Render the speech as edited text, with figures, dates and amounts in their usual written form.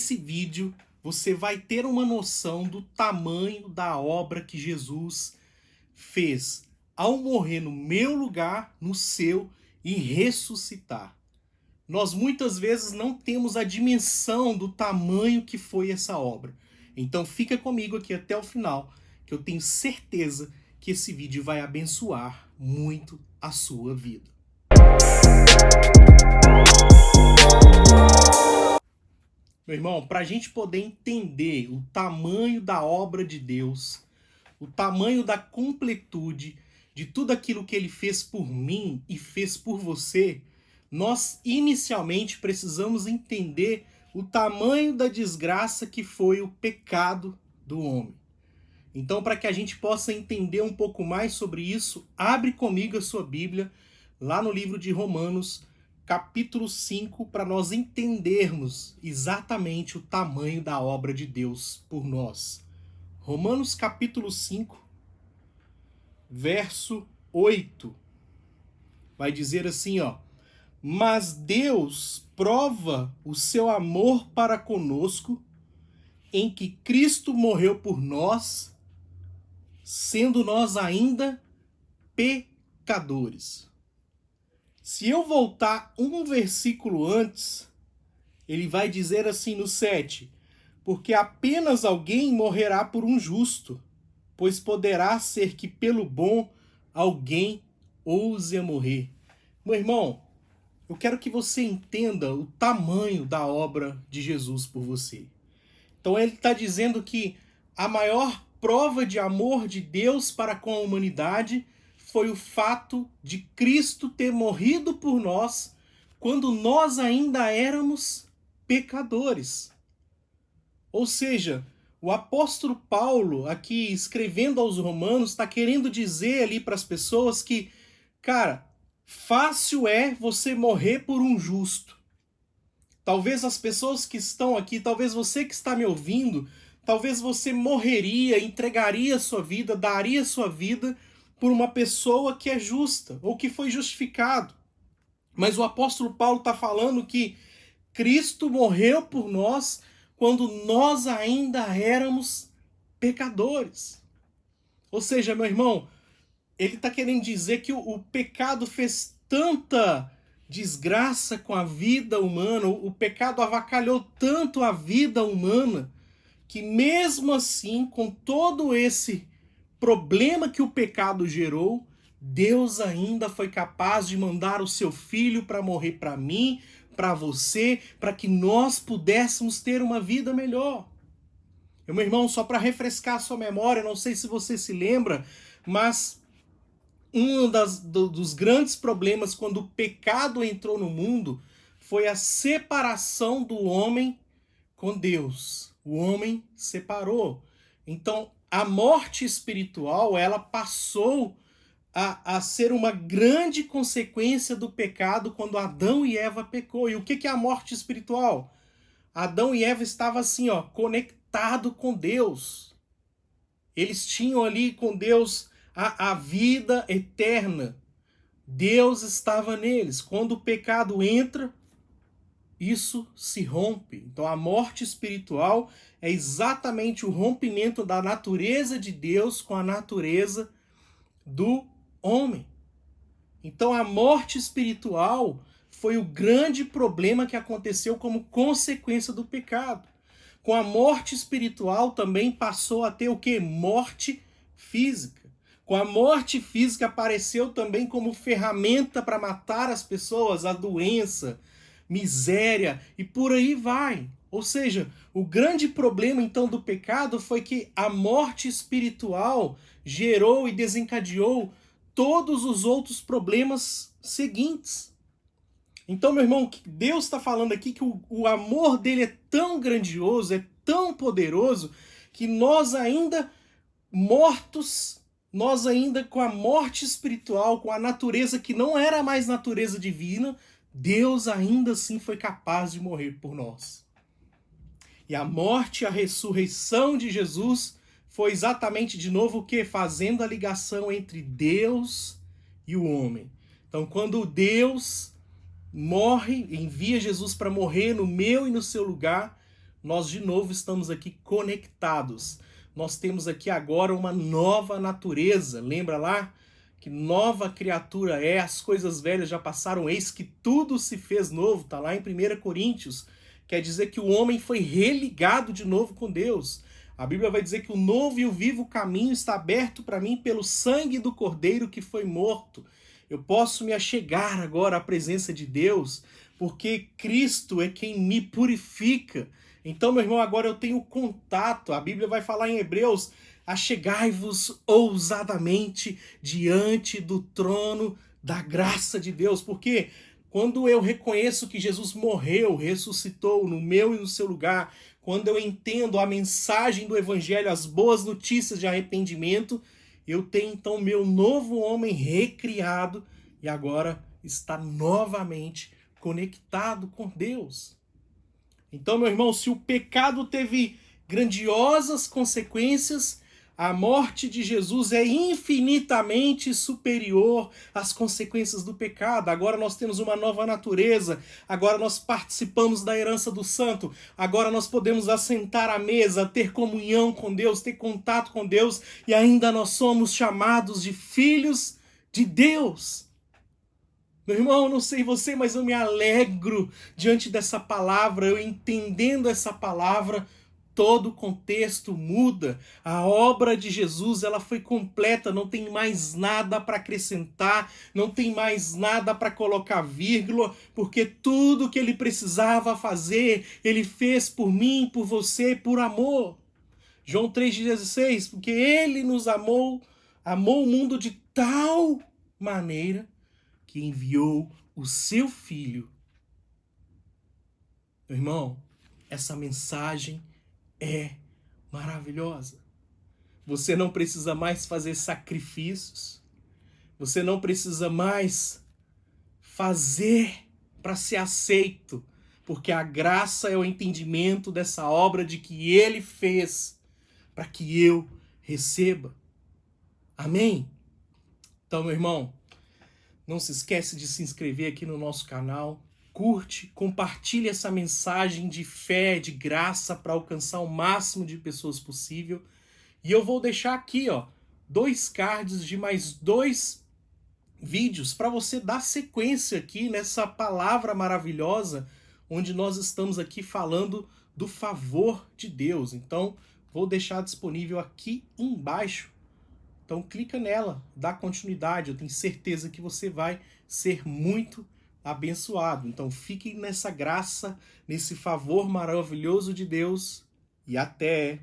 nesse vídeo você vai ter uma noção do tamanho da obra que Jesus fez ao morrer no meu lugar, no seu, e ressuscitar. Nós muitas vezes não temos a dimensão do tamanho que foi essa obra. Então fica comigo aqui até o final, que eu tenho certeza que esse vídeo vai abençoar muito a sua vida. Meu irmão, para a gente poder entender o tamanho da obra de Deus, o tamanho da completude de tudo aquilo que ele fez por mim e fez por você, nós inicialmente precisamos entender o tamanho da desgraça que foi o pecado do homem. Então, para que a gente possa entender um pouco mais sobre isso, abre comigo a sua Bíblia lá no livro de Romanos, capítulo 5, para nós entendermos exatamente o tamanho da obra de Deus por nós. Romanos capítulo 5, verso 8, vai dizer assim, ó: mas Deus prova o seu amor para conosco em que Cristo morreu por nós, sendo nós ainda pecadores. Se eu voltar um versículo antes, ele vai dizer assim no 7, porque apenas alguém morrerá por um justo, pois poderá ser que pelo bom alguém ouse a morrer. Meu irmão, eu quero que você entenda o tamanho da obra de Jesus por você. Então ele está dizendo que a maior prova de amor de Deus para com a humanidade foi o fato de Cristo ter morrido por nós quando nós ainda éramos pecadores. Ou seja, o apóstolo Paulo, aqui escrevendo aos Romanos, está querendo dizer ali para as pessoas que, cara, fácil é você morrer por um justo. Talvez as pessoas que estão aqui, talvez você que está me ouvindo, talvez você morreria, entregaria sua vida, daria sua vida por uma pessoa que é justa ou que foi justificado. Mas o apóstolo Paulo está falando que Cristo morreu por nós quando nós ainda éramos pecadores. Ou seja, meu irmão, ele está querendo dizer que o pecado fez tanta desgraça com a vida humana, o pecado avacalhou tanto a vida humana, que mesmo assim, com todo esse problema que o pecado gerou, Deus ainda foi capaz de mandar o seu filho para morrer para mim, para você, para que nós pudéssemos ter uma vida melhor. Meu irmão, só para refrescar a sua memória, não sei se você se lembra, mas dos grandes problemas quando o pecado entrou no mundo foi a separação do homem com Deus. O homem separou. Então, a morte espiritual, ela passou a ser uma grande consequência do pecado quando Adão e Eva pecou. E o que é a morte espiritual? Adão e Eva estavam assim, ó, conectados com Deus. Eles tinham ali com Deus a vida eterna. Deus estava neles. Quando o pecado entra, isso se rompe. Então a morte espiritual é exatamente o rompimento da natureza de Deus com a natureza do homem. Então a morte espiritual foi o grande problema que aconteceu como consequência do pecado. Com a morte espiritual também passou a ter o quê? Morte física. Com a morte física apareceu também como ferramenta para matar as pessoas, a doença, miséria e por aí vai. Ou seja, o grande problema então do pecado foi que a morte espiritual gerou e desencadeou todos os outros problemas seguintes. Então, meu irmão, Deus está falando aqui que o amor dele é tão grandioso, é tão poderoso, que nós ainda mortos, nós ainda com a morte espiritual, com a natureza que não era mais natureza divina, Deus ainda assim foi capaz de morrer por nós. E a morte e a ressurreição de Jesus foi exatamente de novo o que? Fazendo a ligação entre Deus e o homem. Então, quando Deus morre, envia Jesus para morrer no meu e no seu lugar, nós de novo estamos aqui conectados. Nós temos aqui agora uma nova natureza. Lembra lá? Que nova criatura é, as coisas velhas já passaram, eis que tudo se fez novo. Está lá em 1 Coríntios. Quer dizer que o homem foi religado de novo com Deus. A Bíblia vai dizer que o novo e o vivo caminho está aberto para mim pelo sangue do Cordeiro que foi morto. Eu posso me achegar agora à presença de Deus, porque Cristo é quem me purifica. Então, meu irmão, agora eu tenho contato. A Bíblia vai falar em Hebreus: achegai-vos ousadamente diante do trono da graça de Deus. Porque quando eu reconheço que Jesus morreu, ressuscitou no meu e no seu lugar, quando eu entendo a mensagem do Evangelho, as boas notícias de arrependimento, eu tenho então meu novo homem recriado e agora está novamente conectado com Deus. Então, meu irmão, se o pecado teve grandiosas consequências, a morte de Jesus é infinitamente superior às consequências do pecado. Agora nós temos uma nova natureza, agora nós participamos da herança do santo, agora nós podemos assentar à mesa, ter comunhão com Deus, ter contato com Deus, e ainda nós somos chamados de filhos de Deus. Meu irmão, eu não sei você, mas eu me alegro diante dessa palavra, eu entendendo essa palavra. Todo o contexto muda. A obra de Jesus, ela foi completa, não tem mais nada para acrescentar, não tem mais nada para colocar vírgula, porque tudo que ele precisava fazer, ele fez por mim, por você, por amor. João 3,16, porque ele nos amou o mundo de tal maneira que enviou o seu Filho. Meu irmão, essa mensagem é maravilhosa. Você não precisa mais fazer sacrifícios. Você não precisa mais fazer para ser aceito, porque a graça é o entendimento dessa obra de que ele fez para que eu receba. Amém? Então, meu irmão, não se esquece de se inscrever aqui no nosso canal. Curte, compartilhe essa mensagem de fé, de graça, para alcançar o máximo de pessoas possível. E eu vou deixar aqui, 2 cards de mais 2 vídeos para você dar sequência aqui nessa palavra maravilhosa, onde nós estamos aqui falando do favor de Deus. Então, vou deixar disponível aqui embaixo. Então, clica nela, dá continuidade. Eu tenho certeza que você vai ser muito abençoado. Então, fique nessa graça, nesse favor maravilhoso de Deus e até!